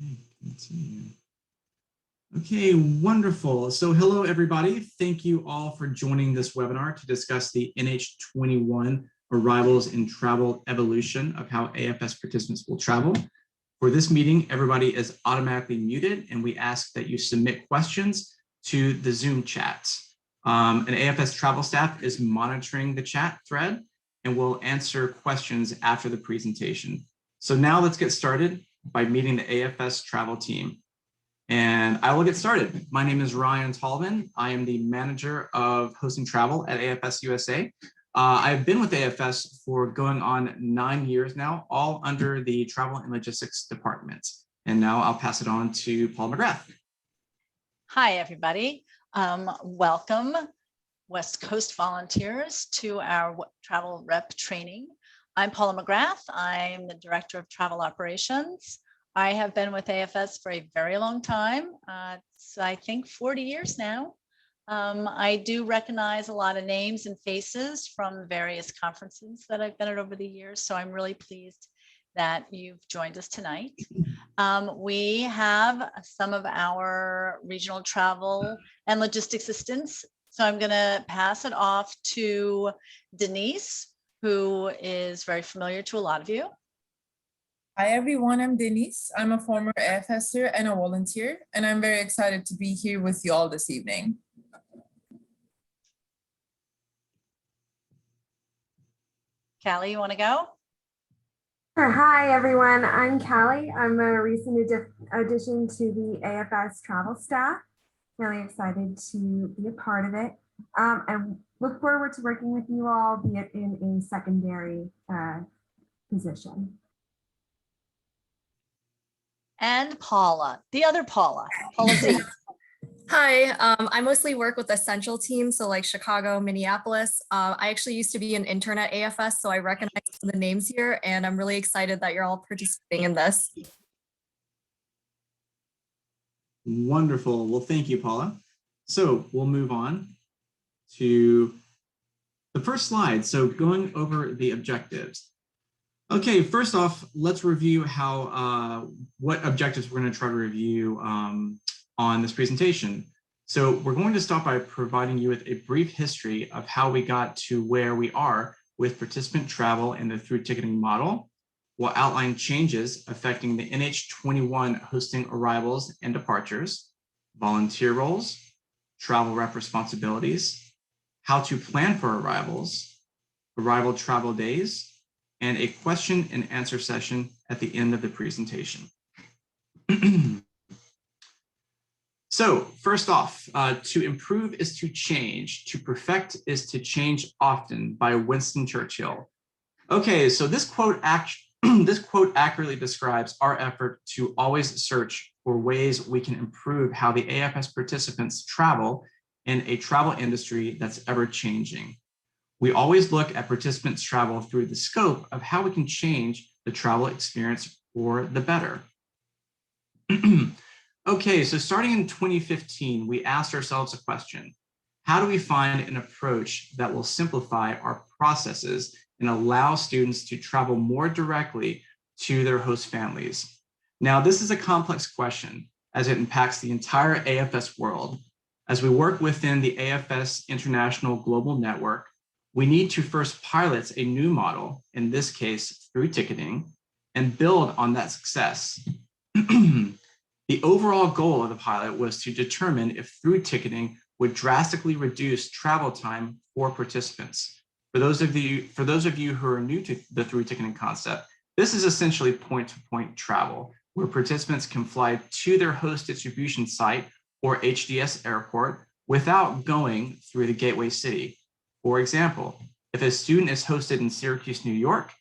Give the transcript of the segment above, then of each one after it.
Okay, continue. Okay, wonderful. So hello, everybody. Thank you all for joining this webinar to discuss the NH21 arrivals in travel evolution of how AFS participants will travel. For this meeting, everybody is automatically muted, and we ask that you submit questions to the Zoom chat. An AFS travel staff is monitoring the chat thread and will answer questions after the presentation. So now let's get started by meeting the AFS travel team. And I will get started. My name is Ryan Tolman. I am the manager of hosting travel at AFS-USA. I've been with AFS for going on 9 years now, all under the travel and logistics department. And now I'll pass it on to Paula McGrath. Hi, everybody. Welcome, West Coast volunteers, to our travel rep training. I'm Paula McGrath. I'm the director of travel operations. I have been with AFS for a very long time. It's, I think, 40 years now. I do recognize a lot of names and faces from various conferences that I've been at over the years, so I'm really pleased that you've joined us tonight. We have some of our regional travel and logistics assistants, so I'm going to pass it off to Denise, who is very familiar to a lot of you. Hi everyone, I'm Denise. I'm a former AFSer and a volunteer, and I'm very excited to be here with you all this evening. Callie, you want to go? Sure. Hi everyone, I'm Callie. I'm a recent addition to the AFS travel staff. Really excited to be a part of it, and look forward to working with you all, be it in a secondary position. And Paula, the other Paula Z. Hi, I mostly work with the central team, so like Chicago, Minneapolis. I actually used to be an intern at AFS, so I recognize some of the names here, and I'm really excited that you're all participating in this. Wonderful. Well, thank you, Paula. So we'll move on to the first slide. So going over the objectives. Okay, first off, let's review how what objectives we're going to try to review on this presentation. So we're going to start by providing you with a brief history of how we got to where we are with participant travel in the through ticketing model. We'll outline changes affecting the NH21 hosting arrivals and departures, volunteer roles, travel rep responsibilities, how to plan for arrivals, arrival travel days, and a question and answer session at the end of the presentation. So first off, to improve is to change, to perfect is to change often, by Winston Churchill. Okay, so this quote accurately describes our effort to always search for ways we can improve how the AFS participants travel in a travel industry that's ever changing. We always look at participants' travel through the scope of how we can change the travel experience for the better. Okay, so starting in 2015, we asked ourselves a question. How do we find an approach that will simplify our processes and allow students to travel more directly to their host families? Now, this is a complex question as it impacts the entire AFS world. As we work within the AFS International Global Network, we need to first pilot a new model, in this case, through ticketing, and build on that success. The overall goal of the pilot was to determine if through ticketing would drastically reduce travel time for participants. For those of you who are new to the through ticketing concept, this is essentially point-to-point travel, where participants can fly to their host distribution site or HDS airport without going through the gateway city. For example, if a student is hosted in Syracuse, New York,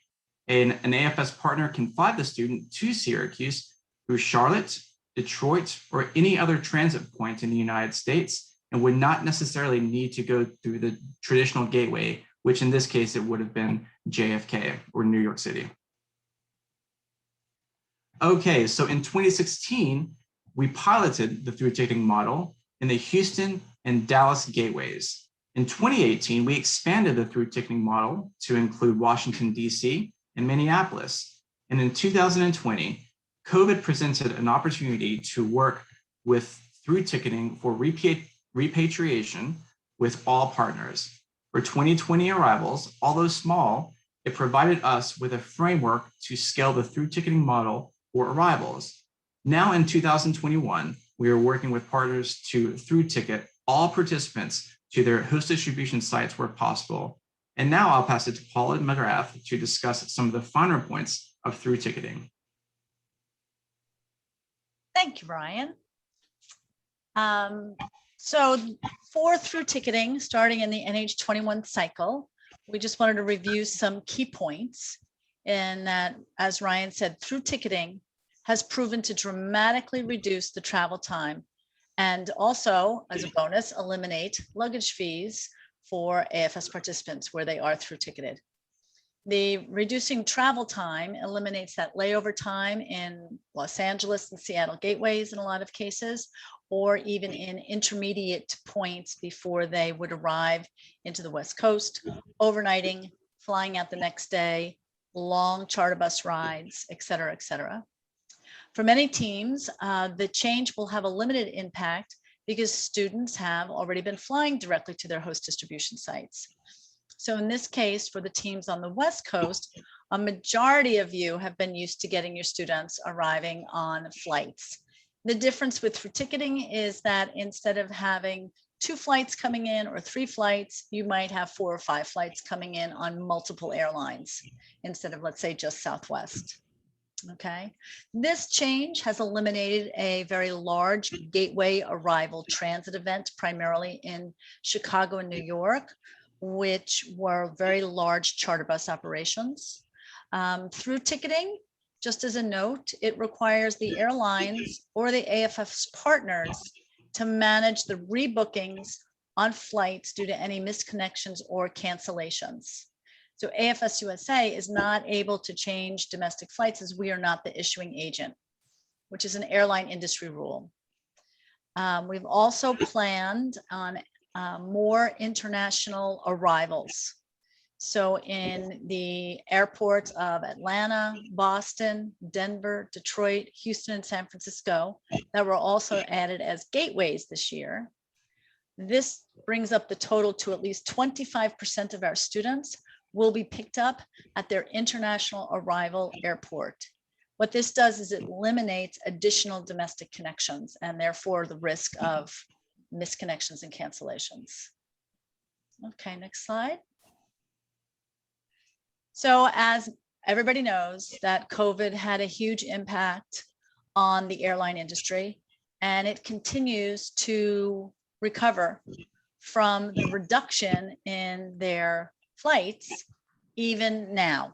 an AFS partner can fly the student to Syracuse through Charlotte, Detroit, or any other transit point in the United States, and would not necessarily need to go through the traditional gateway, which in this case, it would have been JFK or New York City. Okay, so in 2016, we piloted the through ticketing model in the Houston and Dallas gateways. In 2018, we expanded the through ticketing model to include Washington, D.C. and Minneapolis. And in 2020, COVID presented an opportunity to work with through ticketing for repatriation with all partners. For 2020 arrivals, although small, it provided us with a framework to scale the through ticketing model for arrivals. Now in 2021, we are working with partners to through ticket all participants to their host distribution sites where possible. And now I'll pass it to Paula McGrath to discuss some of the finer points of through ticketing. Thank you, Ryan. So for through ticketing, starting in the NH21 cycle, we just wanted to review some key points in that, as Ryan said, through ticketing has proven to dramatically reduce the travel time and also, as a bonus, eliminate luggage fees for AFS participants where they are through ticketed. The reducing travel time eliminates that layover time in Los Angeles and Seattle gateways in a lot of cases, or even in intermediate points before they would arrive into the West Coast, overnighting, flying out the next day, long charter bus rides, et cetera, et cetera. For many teams, the change will have a limited impact because students have already been flying directly to their host distribution sites. So in this case, for the teams on the West Coast, a majority of you have been used to getting your students arriving on flights. The difference with through ticketing is that instead of having 2 flights coming in or 3 flights, you might have 4 or 5 flights coming in on multiple airlines instead of, let's say, just Southwest. Okay, this change has eliminated a very large gateway arrival transit event, primarily in Chicago and New York, which were very large charter bus operations. Through ticketing, just as a note, it requires the airlines or the AFS partners to manage the rebookings on flights due to any misconnections or cancellations. So AFS-USA is not able to change domestic flights as we are not the issuing agent, which is an airline industry rule. We've also planned on more international arrivals. So in the airports of Atlanta, Boston, Denver, Detroit, Houston, and San Francisco that were also added as gateways this year, this brings up the total to at least 25% of our students will be picked up at their international arrival airport. What this does is it eliminates additional domestic connections and therefore the risk of misconnections and cancellations. Okay, next slide. So as everybody knows that COVID had a huge impact on the airline industry, and it continues to recover from the reduction in their flights even now.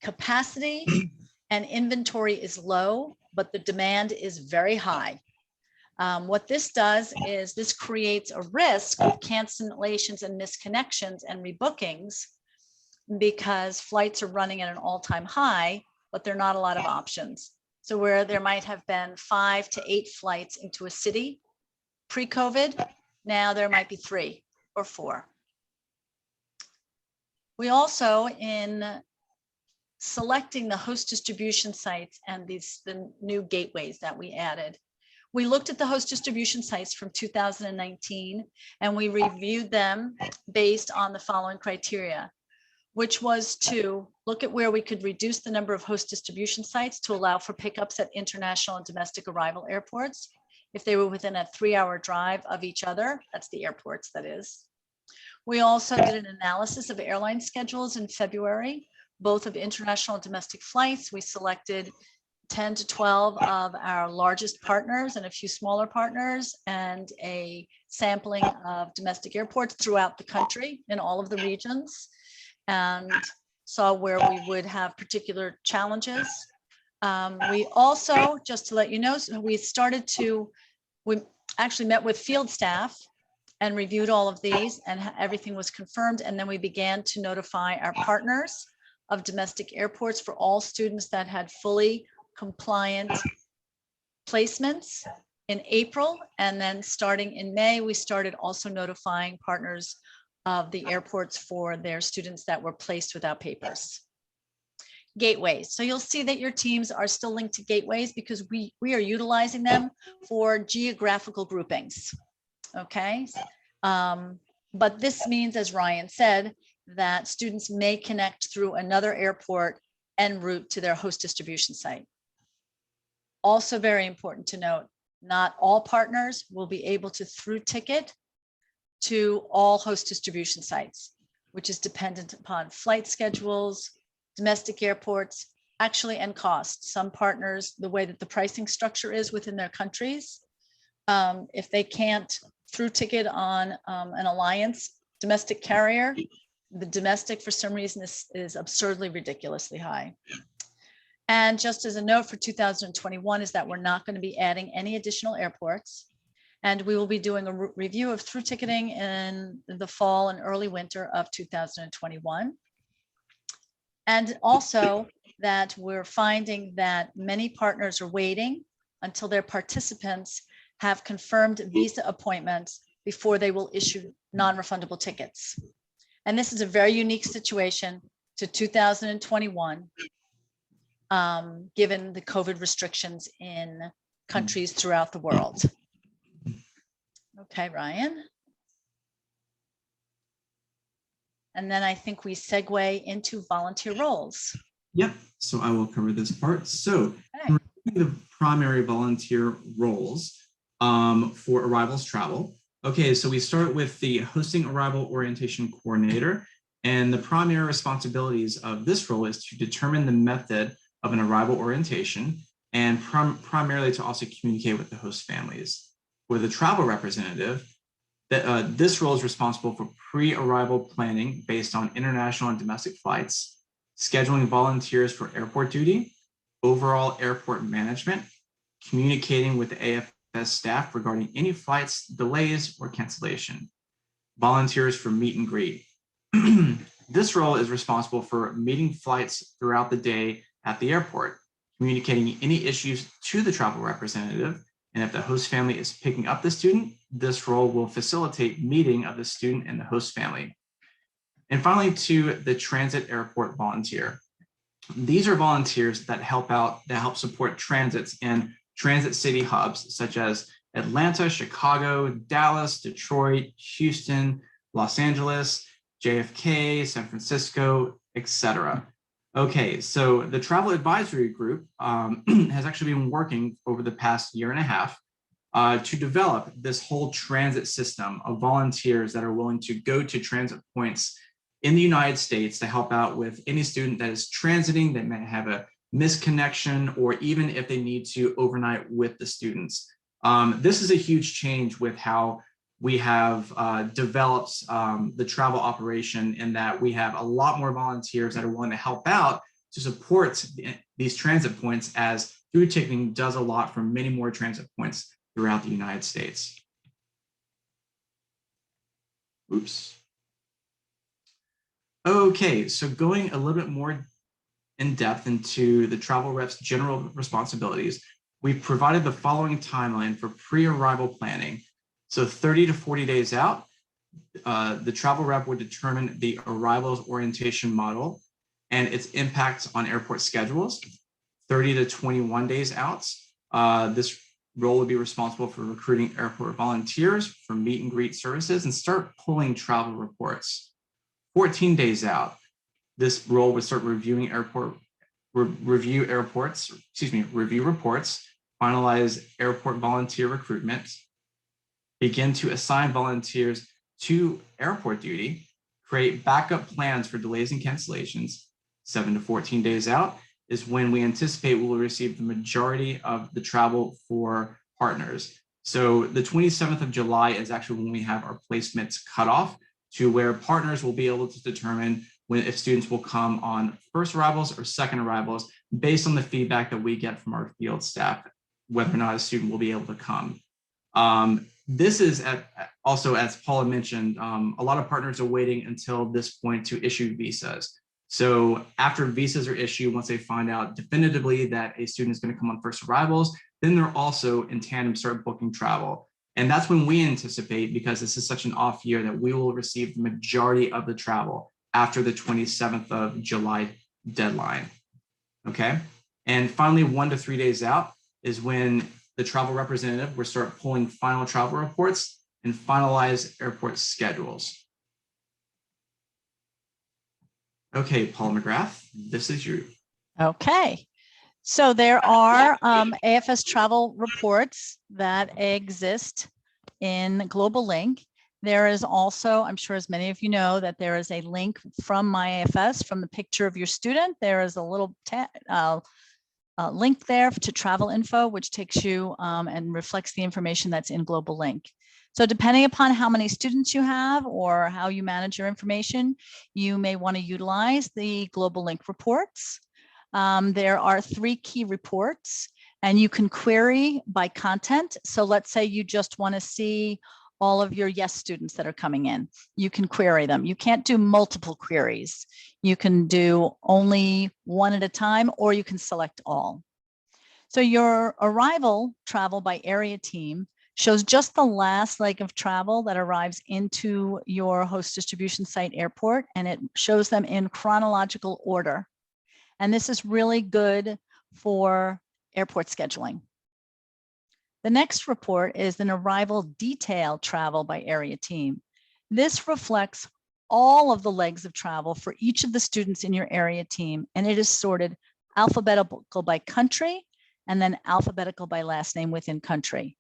Capacity and inventory is low, but the demand is very high. What this does is this creates a risk of cancellations and misconnections and rebookings because flights are running at an all-time high, but there are not a lot of options. So where there might have been 5 to 8 flights into a city pre-COVID, now there might be 3 or 4. We also, in selecting the host distribution sites and the new gateways that we added, we looked at the host distribution sites from 2019 and we reviewed them based on the following criteria, which was to look at where we could reduce the number of host distribution sites to allow for pickups at international and domestic arrival airports. If they were within a 3-hour drive of each other, that's the airports, that is. We also did an analysis of airline schedules in February, both of international and domestic flights. We selected 10 to 12 of our largest partners and a few smaller partners and a sampling of domestic airports throughout the country in all of the regions, and saw where we would have particular challenges. We also, just to let you know, we actually met with field staff and reviewed all of these, and everything was confirmed. And then we began to notify our partners of domestic airports for all students that had fully compliant placements in April. And then starting in May, we started also notifying partners of the airports for their students that were placed without papers. gateways. So you'll see that your teams are still linked to gateways because we are utilizing them for geographical groupings. Okay. But this means, as Ryan said, that students may connect through another airport en route to their host distribution site. Also very important to note, not all partners will be able to through ticket to all host distribution sites, which is dependent upon flight schedules, domestic airports, actually, and cost. Some partners, the way that the pricing structure is within their countries, if they can't through ticket on an alliance domestic carrier, the domestic for some reason is absurdly ridiculously high. And just as a note for 2021 is that we're not going to be adding any additional airports. And we will be doing a review of through ticketing in the fall and early winter of 2021. And also that we're finding that many partners are waiting until their participants have confirmed visa appointments before they will issue non-refundable tickets. And this is a very unique situation to 2021, given the COVID restrictions in countries throughout the world. Okay, Ryan. And then I think we segue into volunteer roles. Yep, so I will cover this part. So Okay. the primary volunteer roles for arrivals travel. Okay, so we start with the hosting arrival orientation coordinator, and the primary responsibilities of this role is to determine the method of an arrival orientation and primarily to also communicate with the host families. For the travel representative, this role is responsible for pre-arrival planning based on international and domestic flights, scheduling volunteers for airport duty, overall airport management, communicating with the AFS staff regarding any flights, delays, or cancellation, volunteers for meet and greet. This role is responsible for meeting flights throughout the day at the airport, communicating any issues to the travel representative, and if the host family is picking up the student, this role will facilitate meeting of the student and the host family. And finally, to the transit airport volunteer. These are volunteers that help support transits in transit city hubs such as Atlanta, Chicago, Dallas, Detroit, Houston, Los Angeles, JFK, San Francisco, etc. Okay, so the travel advisory group has actually been working over the past year and a half to develop this whole transit system of volunteers that are willing to go to transit points in the United States to help out with any student that is transiting that may have a misconnection, or even if they need to overnight with the students. This is a huge change with how we have developed the travel operation, in that we have a lot more volunteers that are willing to help out to support these transit points, as through ticketing does a lot for many more transit points throughout the United States. Oops. Okay, so going a little bit more in depth into the travel rep's general responsibilities, we've provided the following timeline for pre-arrival planning. So 30 to 40 days out, the travel rep would determine the arrivals orientation model and its impacts on airport schedules. 30 to 21 days out, this role would be responsible for recruiting airport volunteers for meet and greet services and start pulling travel reports. 14 days out, this role would start reviewing review reports, finalize airport volunteer recruitment, begin to assign volunteers to airport duty, create backup plans for delays and cancellations. 7 to 14 days out is when we anticipate we will receive the majority of the travel for partners. So the 27th of July is actually when we have our placements cut off, to where partners will be able to determine if students will come on first arrivals or second arrivals based on the feedback that we get from our field staff, whether or not a student will be able to come. This is also, as Paula mentioned, a lot of partners are waiting until this point to issue visas. So after visas are issued, once they find out definitively that a student is going to come on first arrivals, then they're also in tandem start booking travel. And that's when we anticipate, because this is such an off year, that we will receive the majority of the travel after the 27th of July deadline. Okay. And finally, 1 to 3 days out is when the travel representative will start pulling final travel reports and finalize airport schedules. Okay, Paula McGrath, this is you. Okay. So there are AFS travel reports that exist in Global Link. There is also, I'm sure as many of you know, that there is a link from My AFS from the picture of your student. There is a little link there to travel info, which takes you and reflects the information that's in Global Link. So depending upon how many students you have or how you manage your information, you may want to utilize the Global Link reports. There are 3 key reports and you can query by content. So let's say you just want to see all of your yes students that are coming in. You can query them. You can't do multiple queries. You can do only one at a time, or you can select all. So your arrival travel by area team shows just the last leg of travel that arrives into your host distribution site airport, and it shows them in chronological order. And this is really good for airport scheduling. The next report is an arrival detail travel by area team. This reflects all of the legs of travel for each of the students in your area team, and it is sorted alphabetical by country and then alphabetical by last name within country.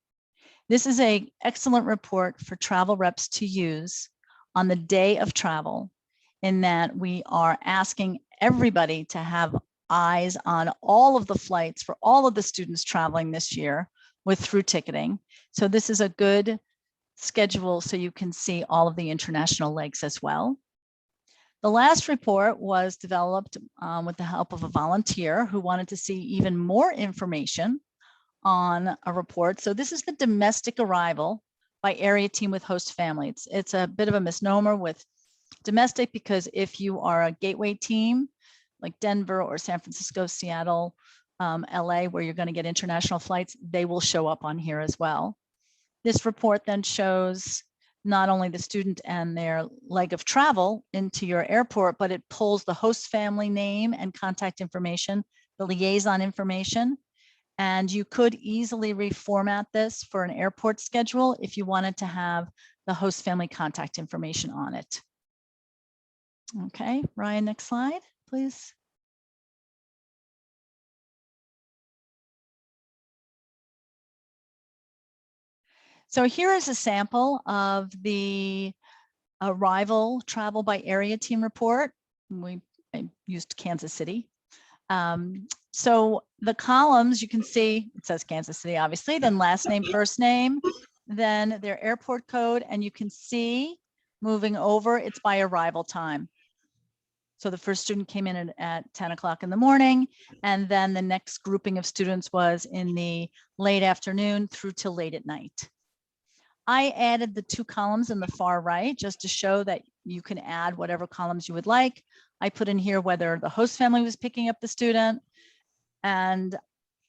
This is an excellent report for travel reps to use on the day of travel, in that we are asking everybody to have eyes on all of the flights for all of the students traveling this year with through ticketing. So this is a good schedule so you can see all of the international legs as well. The last report was developed with the help of a volunteer who wanted to see even more information on a report. So this is the domestic arrival by area team with host family. It's a bit of a misnomer with domestic, because if you are a gateway team like Denver or San Francisco, Seattle, LA, where you're going to get international flights, they will show up on here as well. This report then shows not only the student and their leg of travel into your airport, but it pulls the host family name and contact information, the liaison information, and you could easily reformat this for an airport schedule if you wanted to have the host family contact information on it. Okay, Ryan, next slide, please. So here is a sample of the arrival travel by area team report. I used Kansas City. So the columns, you can see, it says Kansas City, obviously, then last name, first name, then their airport code, and you can see moving over, it's by arrival time. So the first student came in at 10 o'clock in the morning, and then the next grouping of students was in the late afternoon through till late at night. I added the 2 columns in the far right just to show that you can add whatever columns you would like. I put in here whether the host family was picking up the student. And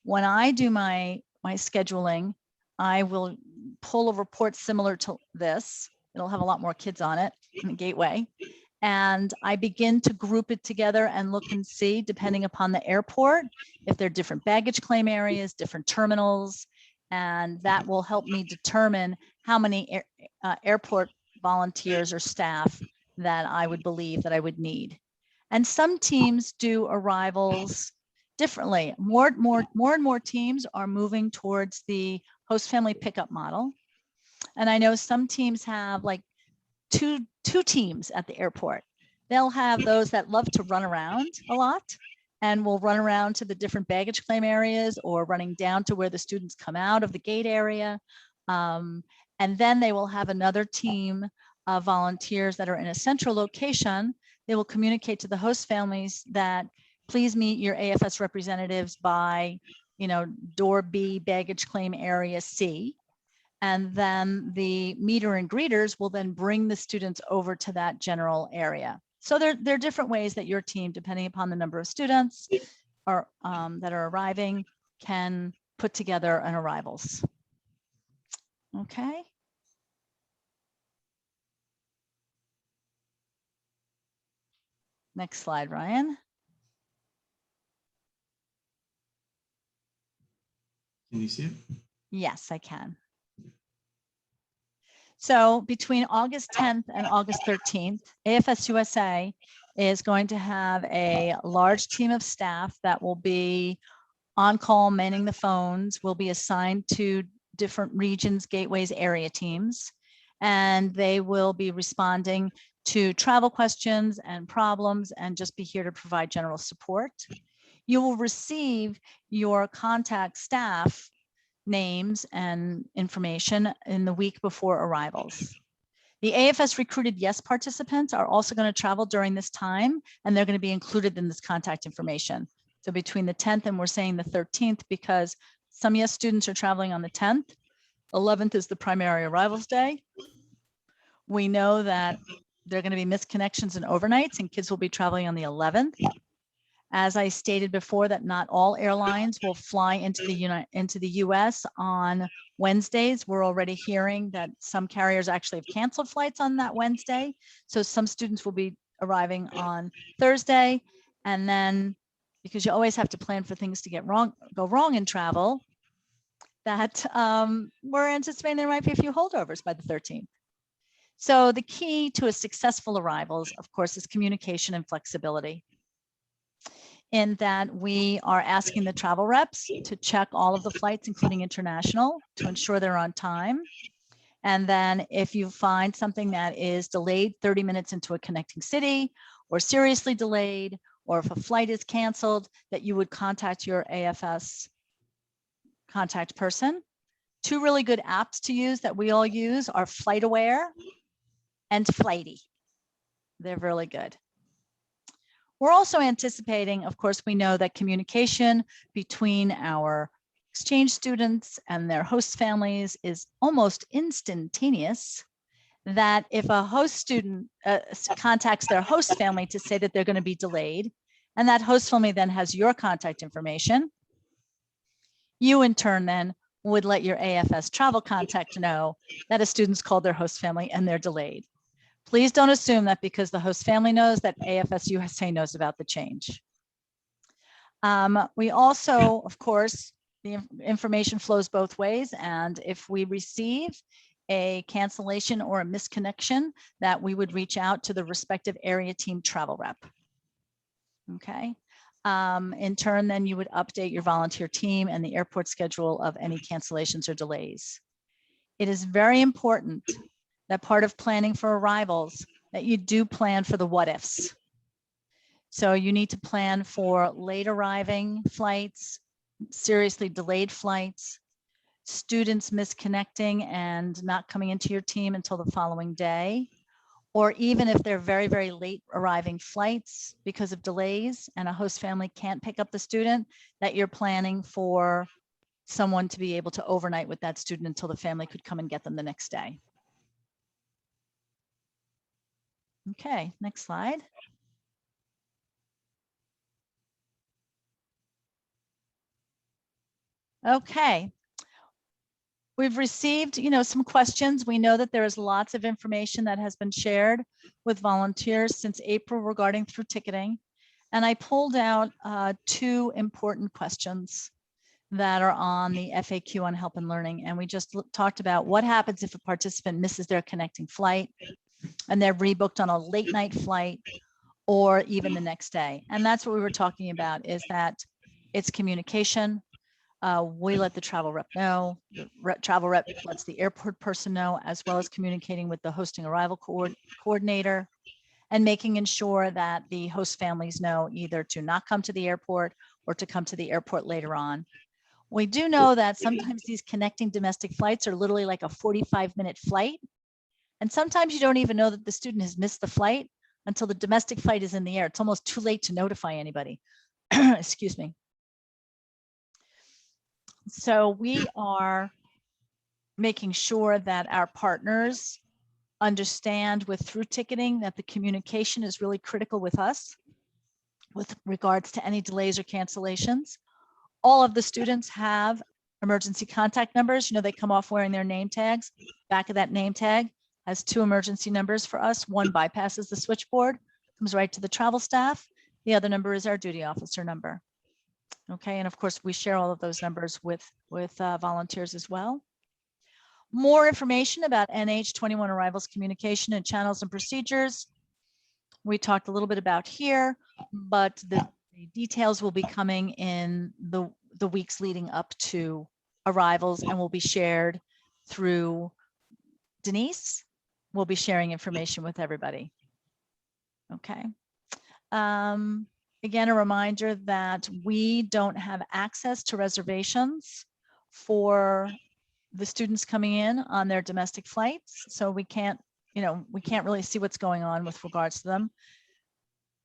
when I do my scheduling, I will pull a report similar to this. It'll have a lot more kids on it in the gateway. And I begin to group it together and look and see, depending upon the airport, if there are different baggage claim areas, different terminals, and that will help me determine how many airport volunteers or staff that I would believe that I would need. And some teams do arrivals differently. More and more teams are moving towards the host family pickup model. And I know some teams have like two teams at the airport. They'll have those that love to run around a lot and will run around to the different baggage claim areas or running down to where the students come out of the gate area. And then they will have another team of volunteers that are in a central location. They will communicate to the host families that please meet your AFS representatives by, door B, baggage claim area C. And then the meter and greeters will then bring the students over to that general area. So there are different ways that your team, depending upon the number of students or that are arriving, can put together an arrivals. Okay. Next slide, Ryan. Can you see it? Yes, I can. So between August 10th and August 13th, AFS-USA is going to have a large team of staff that will be on call, manning the phones, will be assigned to different regions, gateways, area teams, and they will be responding to travel questions and problems and just be here to provide general support. You will receive your contact staff names and information in the week before arrivals. The AFS recruited yes participants are also going to travel during this time, and they're going to be included in this contact information. So between the 10th and we're saying the 13th because some yes students are traveling on the 10th. 11th is the primary arrivals day. We know that there are going to be missed connections and overnights, and kids will be traveling on the 11th. As I stated before, that not all airlines will fly into the US on Wednesdays. We're already hearing that some carriers actually have canceled flights on that Wednesday. So some students will be arriving on Thursday. And then, because you always have to plan for things to go wrong in travel, that we're anticipating there might be a few holdovers by the 13th. So the key to a successful arrivals, of course, is communication and flexibility, in that we are asking the travel reps to check all of the flights, including international, to ensure they're on time. And then if you find something that is delayed 30 minutes into a connecting city, or seriously delayed, or if a flight is canceled, that you would contact your AFS contact person. Two really good apps to use that we all use are FlightAware and Flighty. They're really good. We're also anticipating, of course, we know that communication between our exchange students and their host families is almost instantaneous, that if a host student contacts their host family to say that they're going to be delayed, and that host family then has your contact information, you in turn then would let your AFS travel contact know that a student's called their host family and they're delayed. Please don't assume that because the host family knows that AFS-USA knows about the change. We also, of course, the information flows both ways. And if we receive a cancellation or a misconnection, that we would reach out to the respective area team travel rep. Okay. In turn, then you would update your volunteer team and the airport schedule of any cancellations or delays. It is very important that part of planning for arrivals, that you do plan for the what ifs. So you need to plan for late arriving flights, seriously delayed flights, students misconnecting and not coming into your team until the following day, or even if they're very, very late arriving flights because of delays and a host family can't pick up the student, that you're planning for someone to be able to overnight with that student until the family could come and get them the next day. Okay, next slide. Okay. We've received, some questions. We know that there is lots of information that has been shared with volunteers since April regarding through ticketing. And I pulled out two important questions that are on the FAQ on Help and Learning. And we just talked about what happens if a participant misses their connecting flight and they're rebooked on a late night flight or even the next day. And that's what we were talking about, is that it's communication. We let the travel rep know, the travel rep lets the airport person know, as well as communicating with the hosting arrival coordinator and making sure that the host families know either to not come to the airport or to come to the airport later on. We do know that sometimes these connecting domestic flights are literally like a 45-minute flight. And sometimes you don't even know that the student has missed the flight until the domestic flight is in the air. It's almost too late to notify anybody. Excuse me. So we are making sure that our partners understand with through ticketing that the communication is really critical with us with regards to any delays or cancellations. All of the students have emergency contact numbers. They come off wearing their name tags. Back of that name tag has two emergency numbers for us. One bypasses the switchboard, comes right to the travel staff. The other number is our duty officer number. Okay, and of course, we share all of those numbers with volunteers as well. More information about NH21 arrivals communication and channels and procedures. We talked a little bit about here, but the details will be coming in the weeks leading up to arrivals and will be shared through Denise. We'll be sharing information with everybody. Okay. Again, a reminder that we don't have access to reservations for the students coming in on their domestic flights. So we can't really see what's going on with regards to them.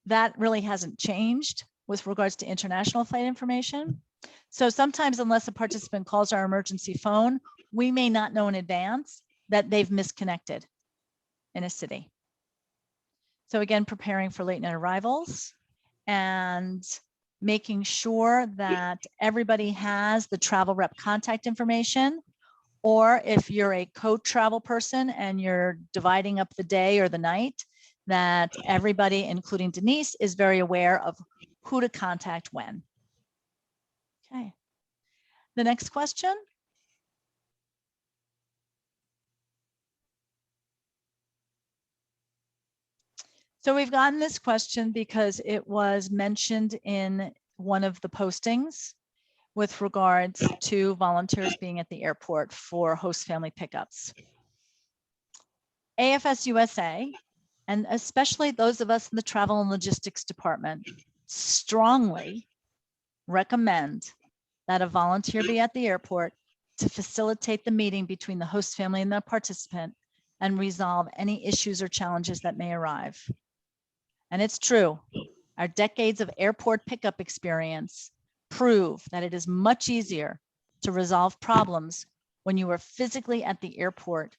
That really hasn't changed with regards to international flight information. So sometimes, unless a participant calls our emergency phone, we may not know in advance that they've misconnected in a city. So again, preparing for late night arrivals and making sure that everybody has the travel rep contact information, or if you're a co-travel person and you're dividing up the day or the night, that everybody, including Denise, is very aware of who to contact when. Okay. The next question. So we've gotten this question because it was mentioned in one of the postings with regards to volunteers being at the airport for host family pickups. AFS-USA, and especially those of us in the travel and logistics department, strongly recommend that a volunteer be at the airport to facilitate the meeting between the host family and the participant and resolve any issues or challenges that may arrive. And it's true, our decades of airport pickup experience prove that it is much easier to resolve problems when you are physically at the airport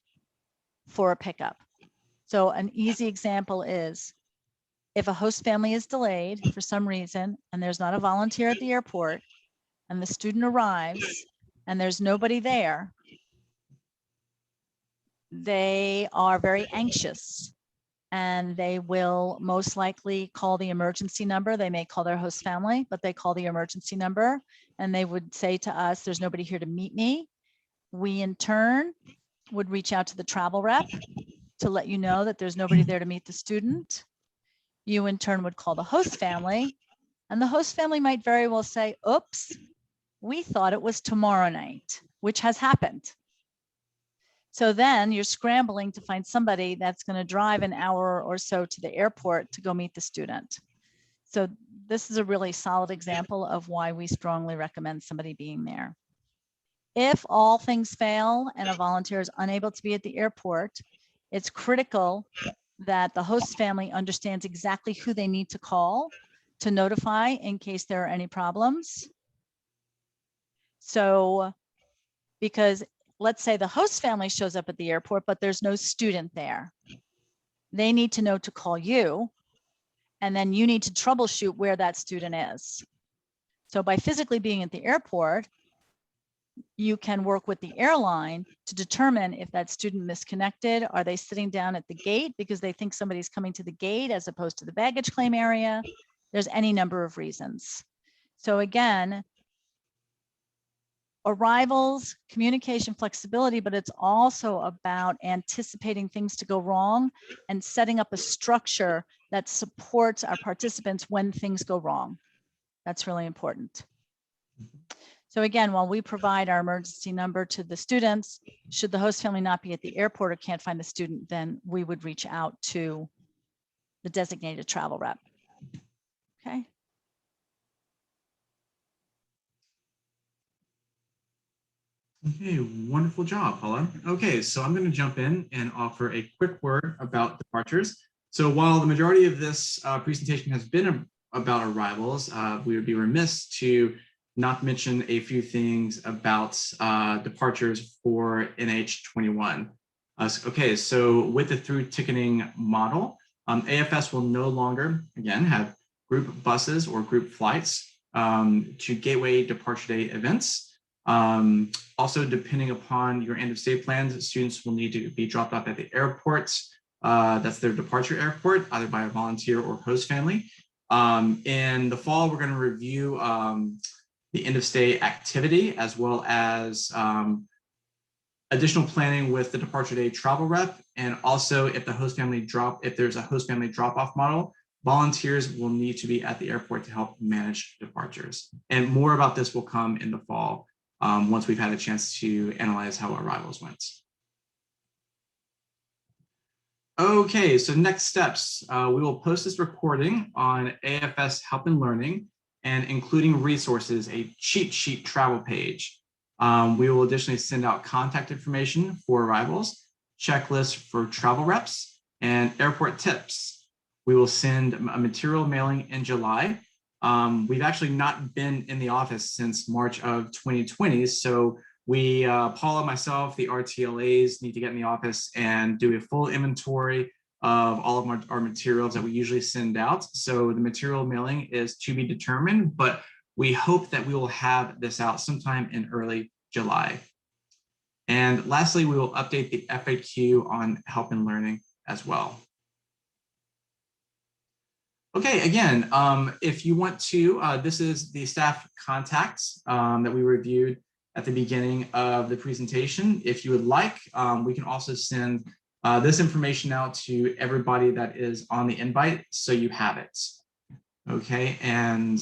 for a pickup. So an easy example is if a host family is delayed for some reason and there's not a volunteer at the airport and the student arrives and there's nobody there, they are very anxious and they will most likely call the emergency number. They may call their host family, but they call the emergency number and they would say to us, there's nobody here to meet me. We in turn would reach out to the travel rep to let you know that there's nobody there to meet the student. You in turn would call the host family, and the host family might very well say, oops, we thought it was tomorrow night, which has happened. So then you're scrambling to find somebody that's going to drive an hour or so to the airport to go meet the student. So this is a really solid example of why we strongly recommend somebody being there. If all things fail and a volunteer is unable to be at the airport, it's critical that the host family understands exactly who they need to call to notify in case there are any problems. So, because let's say the host family shows up at the airport, but there's no student there. They need to know to call you, and then you need to troubleshoot where that student is. So by physically being at the airport, you can work with the airline to determine if that student misconnected. Are they sitting down at the gate because they think somebody's coming to the gate as opposed to the baggage claim area? There's any number of reasons. So again, arrivals, communication flexibility, but it's also about anticipating things to go wrong and setting up a structure that supports our participants when things go wrong. That's really important. So again, while we provide our emergency number to the students, should the host family not be at the airport or can't find the student, then we would reach out to the designated travel rep. Okay. Okay, wonderful job, Paula. Okay, so I'm going to jump in and offer a quick word about departures. So while the majority of this presentation has been about arrivals, we would be remiss to not mention a few things about departures for NH21. Okay, so with the through ticketing model, AFS will no longer, again, have group buses or group flights to gateway departure day events. Also, depending upon your end of stay plans, students will need to be dropped off at the airports. That's their departure airport, either by a volunteer or host family. In the fall, we're going to review the end of stay activity, as well as additional planning with the departure day travel rep. And also if there's a host family drop-off model, volunteers will need to be at the airport to help manage departures. And more about this will come in the fall once we've had a chance to analyze how arrivals went. Okay, so next steps. We will post this recording on AFS Help in Learning and including resources, a cheat sheet travel page. We will additionally send out contact information for arrivals, checklists for travel reps, and airport tips. We will send a material mailing in July. We've actually not been in the office since March of 2020, so we, Paula, myself, the RTLAs need to get in the office and do a full inventory of all of our materials that we usually send out. So the material mailing is to be determined, but we hope that we will have this out sometime in early July. And lastly, we will update the FAQ on Help in Learning as well. Okay, again, if you want to, this is the staff contacts that we reviewed at the beginning of the presentation. If you would like, we can also send this information out to everybody that is on the invite, so you have it. Okay, and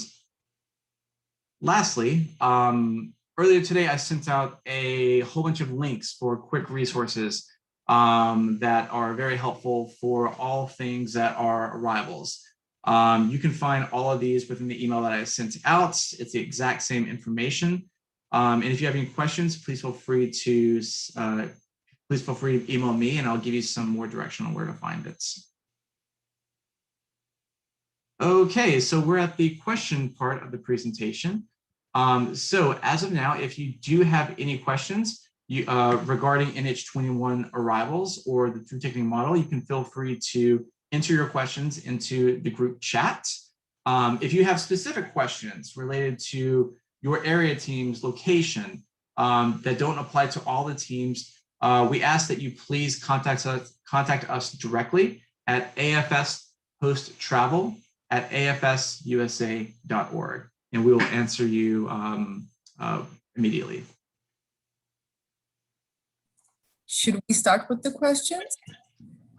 lastly, earlier today, I sent out a whole bunch of links for quick resources that are very helpful for all things that are arrivals. You can find all of these within the email that I sent out. It's the exact same information. And if you have any questions, please feel free to email me and I'll give you some more direction on where to find it. Okay, so we're at the question part of the presentation. So as of now, if you do have any questions regarding NH21 arrivals or the through ticketing model, you can feel free to enter your questions into the group chat. If you have specific questions related to your area team's location that don't apply to all the teams, we ask that you please contact us directly at afshosttravel@afsusa.org, and we will answer you immediately. Should we start with the questions?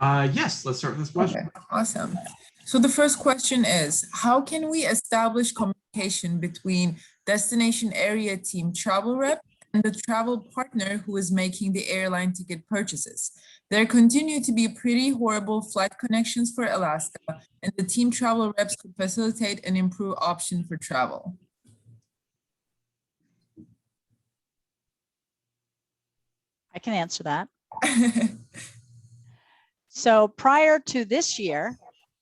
Yes, let's start with this question. Okay, awesome. So the first question is, how can we establish communication between destination area team travel rep and the travel partner who is making the airline ticket purchases? There continue to be pretty horrible flight connections for Alaska, and the team travel reps could facilitate an improved option for travel. I can answer that. So prior to this year,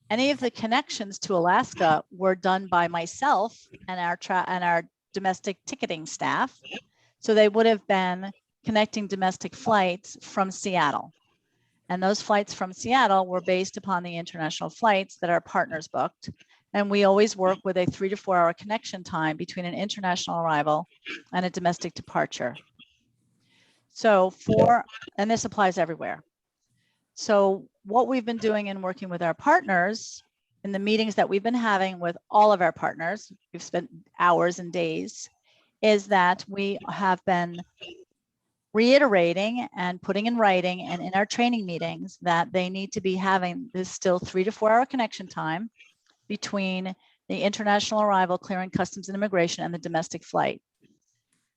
any of the connections to Alaska were done by myself and our domestic ticketing staff. So they would have been connecting domestic flights from Seattle. And those flights from Seattle were based upon the international flights that our partners booked. And we always work with a 3 to 4 hour connection time between an international arrival and a domestic departure. So and this applies everywhere. So what we've been doing in working with our partners in the meetings that we've been having with all of our partners, we've spent hours and days, is that we have been reiterating and putting in writing and in our training meetings that they need to be having this still 3 to 4 hour connection time between the international arrival, clearing customs and immigration, and the domestic flight.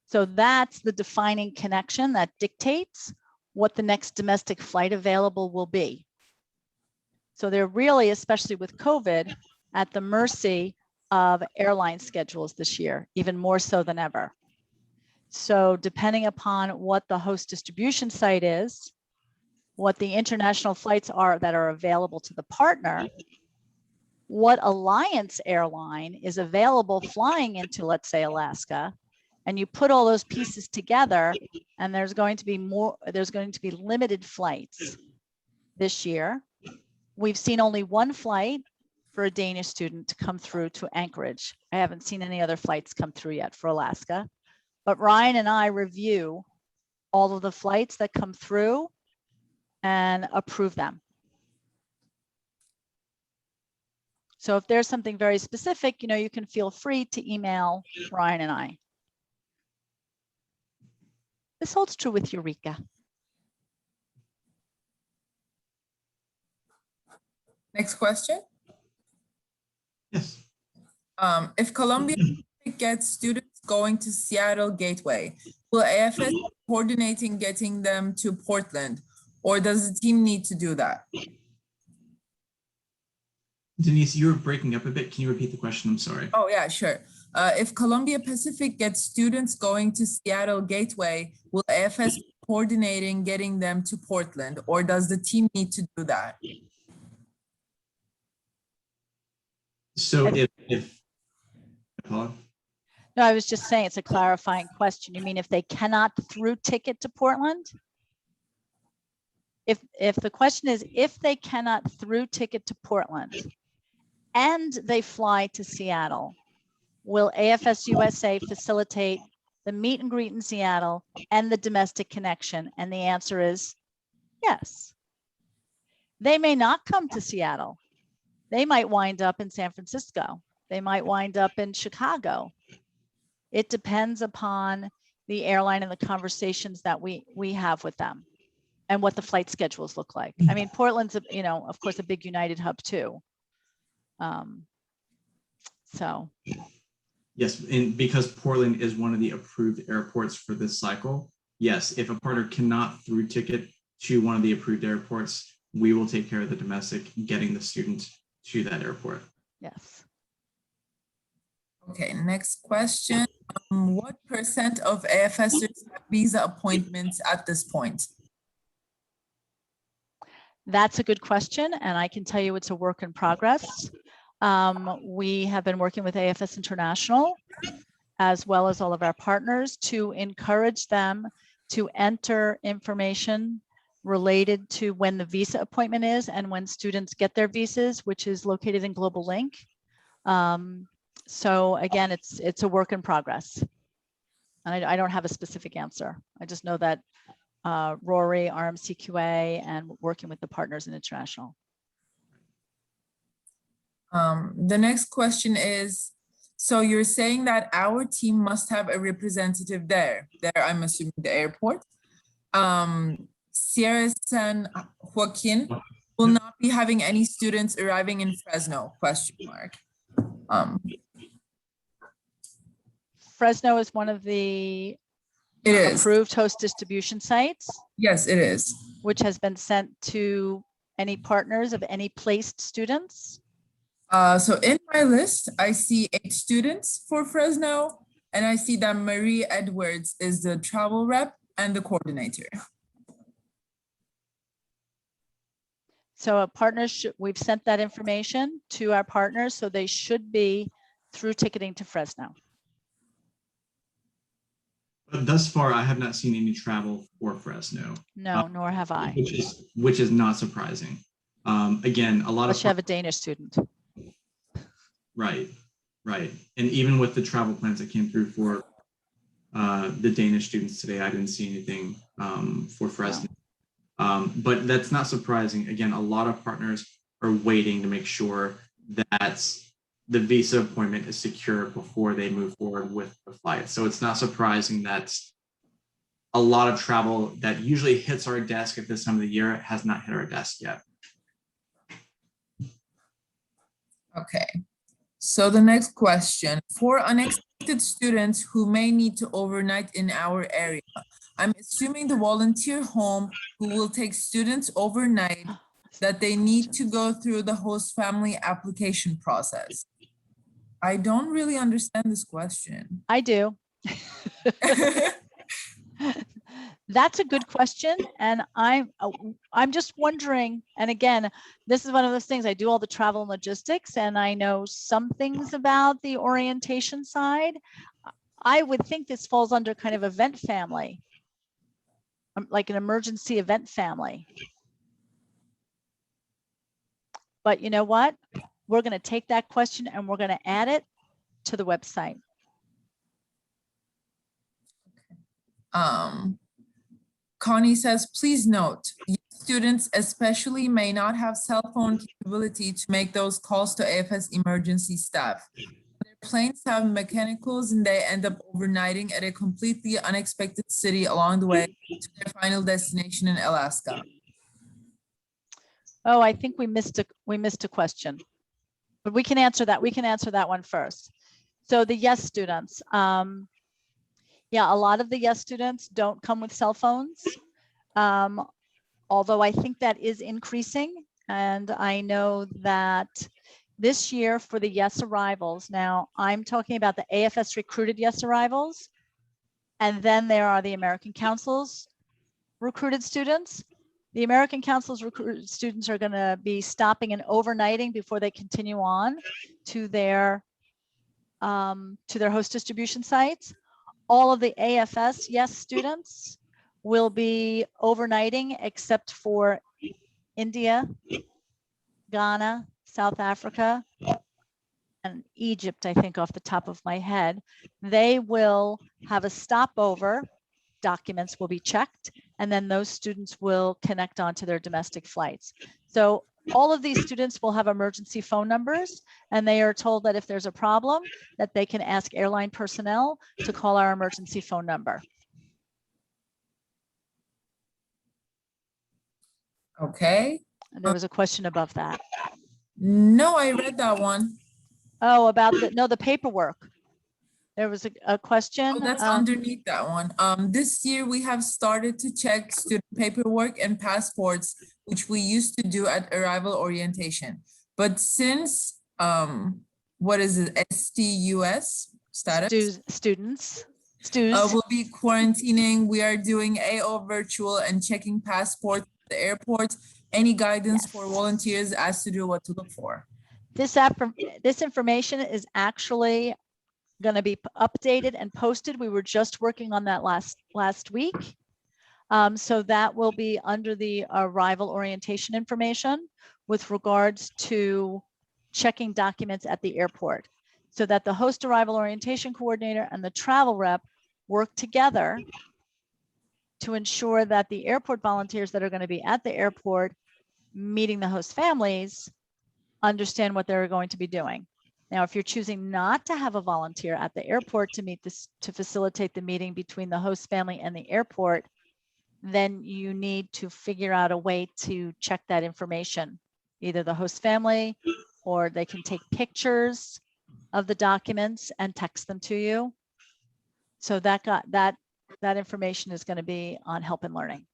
So that's the defining connection that dictates what the next domestic flight available will be. So they're really, especially with COVID, at the mercy of airline schedules this year, even more so than ever. So depending upon what the host distribution site is, what the international flights are that are available to the partner, what alliance airline is available flying into, let's say, Alaska, and you put all those pieces together, and there's going to be limited flights this year. We've seen only one flight for a Danish student to come through to Anchorage. I haven't seen any other flights come through yet for Alaska, but Ryan and I review all of the flights that come through and approve them. So if there's something very specific, you can feel free to email Ryan and I. This holds true with Eureka. Next question. Yes. If Columbia gets students going to Seattle Gateway, will AFS be coordinating getting them to Portland, or does the team need to do that? Denise, you were breaking up a bit. Can you repeat the question? I'm sorry. Oh, yeah, sure. If Columbia Pacific gets students going to Seattle Gateway, will AFS be coordinating getting them to Portland, or does the team need to do that? So if Paula? No, I was just saying it's a clarifying question. You mean if they cannot through ticket to Portland? If the question is if they cannot through ticket to Portland and they fly to Seattle, will AFS-USA facilitate the meet and greet in Seattle and the domestic connection? And the answer is yes. They may not come to Seattle. They might wind up in San Francisco. They might wind up in Chicago. It depends upon the airline and the conversations that we have with them and what the flight schedules look like. I mean, Portland's, of course, a big United hub too. So. Yes, and because Portland is one of the approved airports for this cycle, yes, if a partner cannot through ticket to one of the approved airports, we will take care of the domestic, getting the student to that airport. Yes. Okay, next question. What % of AFSers have visa appointments at this point? That's a good question, and I can tell you it's a work in progress. We have been working with AFS International, as well as all of our partners, to encourage them to enter information related to when the visa appointment is and when students get their visas, which is located in Global Link. So again, it's a work in progress. And I don't have a specific answer. I just know that Rory, RMCQA, and working with the partners in international. The next question is, so you're saying that our team must have a representative there, I'm assuming the airport. Sierra San Joaquin will not be having any students arriving in Fresno, question mark. Fresno is one of the It is. approved host distribution sites. Yes, it is. Which has been sent to any partners of any placed students. So in my list, I see 8 students for Fresno, and I see that Marie Edwards is the travel rep and the coordinator. So a partnership, we've sent that information to our partners, so they should be through ticketing to Fresno. But thus far, I have not seen any travel for Fresno. No, nor have I. Which is not surprising. Again, a lot Unless of you have a Danish student. Right. And even with the travel plans that came through for the Danish students today, I didn't see anything for Fresno. But that's not surprising. Again, a lot of partners are waiting to make sure that the visa appointment is secure before they move forward with the flight. So it's not surprising that a lot of travel that usually hits our desk at this time of the year has not hit our desk yet. Okay. So the next question, for unexpected students who may need to overnight in our area, I'm assuming the volunteer home who will take students overnight that they need to go through the host family application process. I don't really understand this question. I do. That's a good question. And I'm just wondering, and again, this is one of those things, I do all the travel and logistics, and I know some things about the orientation side. I would think this falls under kind of event family, like an emergency event family. But you know what? We're going to take that question and we're going to add it to the website. Connie says, please note, students especially may not have cell phone capability to make those calls to AFS emergency staff. Their planes have mechanicals and they end up overnighting at a completely unexpected city along the way to their final destination in Alaska? Oh, I think we missed a question, but we can answer that. We can answer that one first. So the yes students, yeah, a lot of the yes students don't come with cell phones, although I think that is increasing. And I know that this year for the yes arrivals, now I'm talking about the AFS recruited yes arrivals, and then there are the American Council's recruited students. The American Council's recruited students are going to be stopping and overnighting before they continue on to their host distribution sites. All of the AFS yes students will be overnighting except for India, Ghana, South Africa, and Egypt, I think off the top of my head. They will have a stopover, documents will be checked, and then those students will connect onto their domestic flights. So all of these students will have emergency phone numbers, and they are told that if there's a problem, that they can ask airline personnel to call our emergency phone number. Okay. And there was a question above that. No, I read that one. Oh, about the paperwork. There was a question. Oh, that's underneath that one. This year we have started to check student paperwork and passports, which we used to do at arrival orientation. But since, what is it, STUS status? Students. We'll be quarantining. We are doing AO virtual and checking passports at the airport. Any guidance for volunteers as to do what to look for? This information is actually going to be updated and posted. We were just working on that last week. So that will be under the arrival orientation information with regards to checking documents at the airport, so that the host arrival orientation coordinator and the travel rep work together to ensure that the airport volunteers that are going to be at the airport meeting the host families understand what they're going to be doing. Now, if you're choosing not to have a volunteer at the airport to facilitate the meeting between the host family and the airport, then you need to figure out a way to check that information, either the host family, or they can take pictures of the documents and text them to you. So that information is going to be on Help and Learning.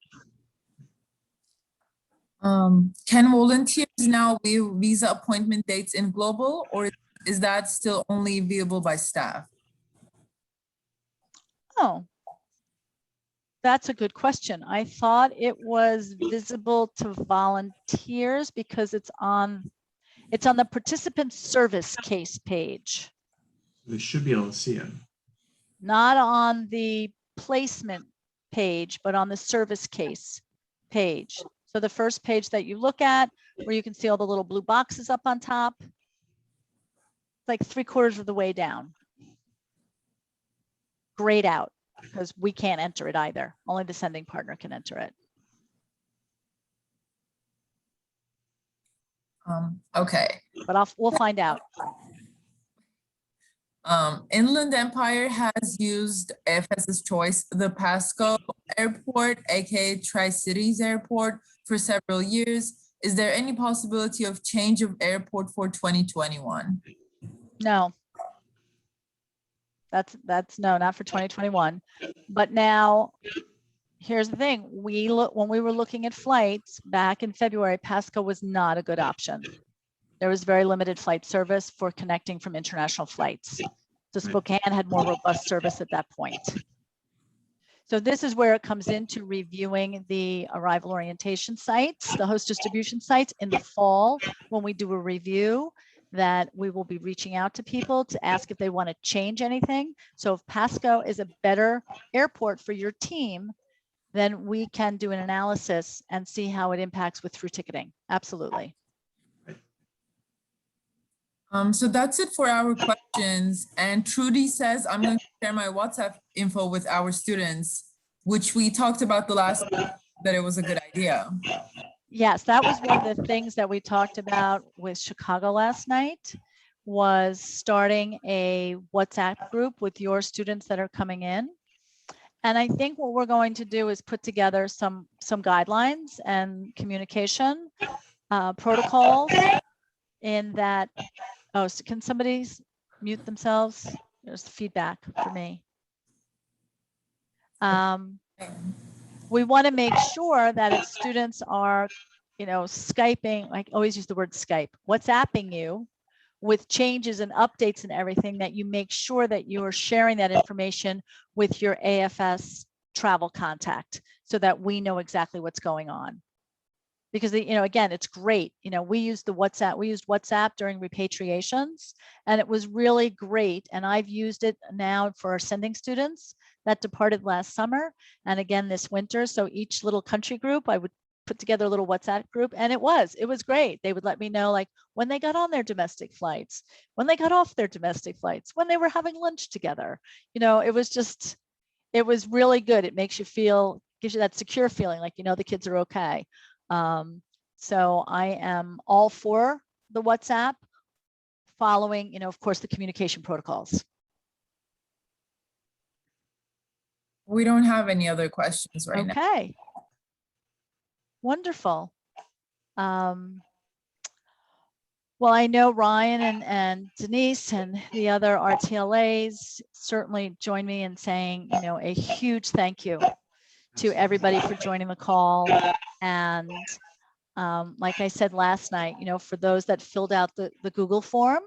Can volunteers now view visa appointment dates in Global, or is that still only viewable by staff? Oh, that's a good question. I thought it was visible to volunteers because it's on the participant service case page. They should be able to see it. Not on the placement page, but on the service case page. So the first page that you look at, where you can see all the little blue boxes up on top, like 3/4 of the way down. Grayed out, because we can't enter it either. Only the sending partner can enter it. Okay. But we'll find out. Inland Empire has used AFS's choice, the Pasco Airport, aka Tri-Cities Airport, for several years. Is there any possibility of change of airport for 2021? No. That's no, not for 2021. But now, here's the thing. When we were looking at flights back in February, Pasco was not a good option. There was very limited flight service for connecting from international flights. So Spokane had more robust service at that point. So this is where it comes into reviewing the arrival orientation sites, the host distribution sites in the fall, when we do a review, that we will be reaching out to people to ask if they want to change anything. So if Pasco is a better airport for your team, then we can do an analysis and see how it impacts with through ticketing. Absolutely. So that's it for our questions. And Trudy says, I'm going to share my WhatsApp info with our students, which we talked about the last week, that it was a good idea. Yes, that was one of the things that we talked about with Chicago last night, was starting a WhatsApp group with your students that are coming in. And I think what we're going to do is put together some guidelines and communication protocols in that. Oh, so can somebody mute themselves? There's the feedback for me. We want to make sure that if students are, Skyping, I always use the word Skype, WhatsApping you with changes and updates and everything, that you make sure that you are sharing that information with your AFS travel contact so that we know exactly what's going on. Because, again, it's great. We used WhatsApp during repatriations, and it was really great. And I've used it now for our sending students that departed last summer and again this winter. So each little country group, I would put together a little WhatsApp group, and it was great. They would let me know, like, when they got on their domestic flights, when they got off their domestic flights, when they were having lunch together. It was really good. It makes you feel, gives you that secure feeling, like, the kids are okay. So I am all for the WhatsApp, following, of course, the communication protocols. We don't have any other questions right now. Okay. Wonderful. Well, I know Ryan and Denise and the other RTLAs certainly join me in saying, a huge thank you to everybody for joining the call. And like I said last night, for those that filled out the Google form,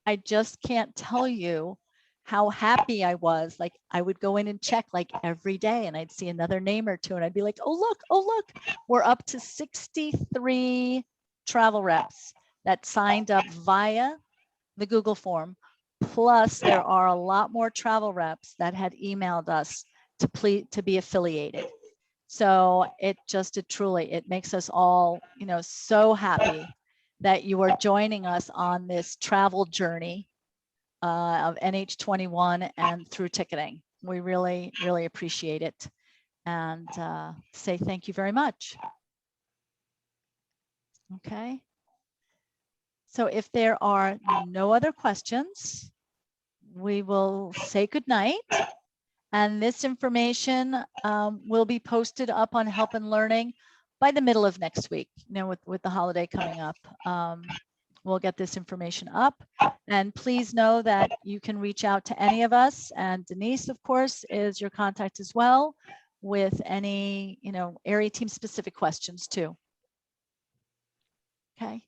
I just can't tell you how happy I was. Like, I would go in and check like every day, and I'd see another name or two, and I'd be like, oh, look, we're up to 63 travel reps that signed up via the Google form. Plus, there are a lot more travel reps that had emailed us to be affiliated. So it truly makes us all, so happy that you are joining us on this travel journey of NH21 and through ticketing. We really, really appreciate it, and say thank you very much. Okay. So if there are no other questions, we will say good night. And this information will be posted up on Help and Learning by the middle of next week. With the holiday coming up, we'll get this information up. And please know that you can reach out to any of us. And Denise, of course, is your contact as well with any, area team specific questions too. Okay.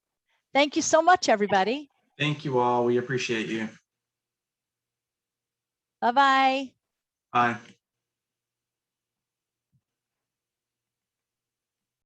Thank you so much, everybody. Thank you all. We appreciate you. Bye-bye. Bye.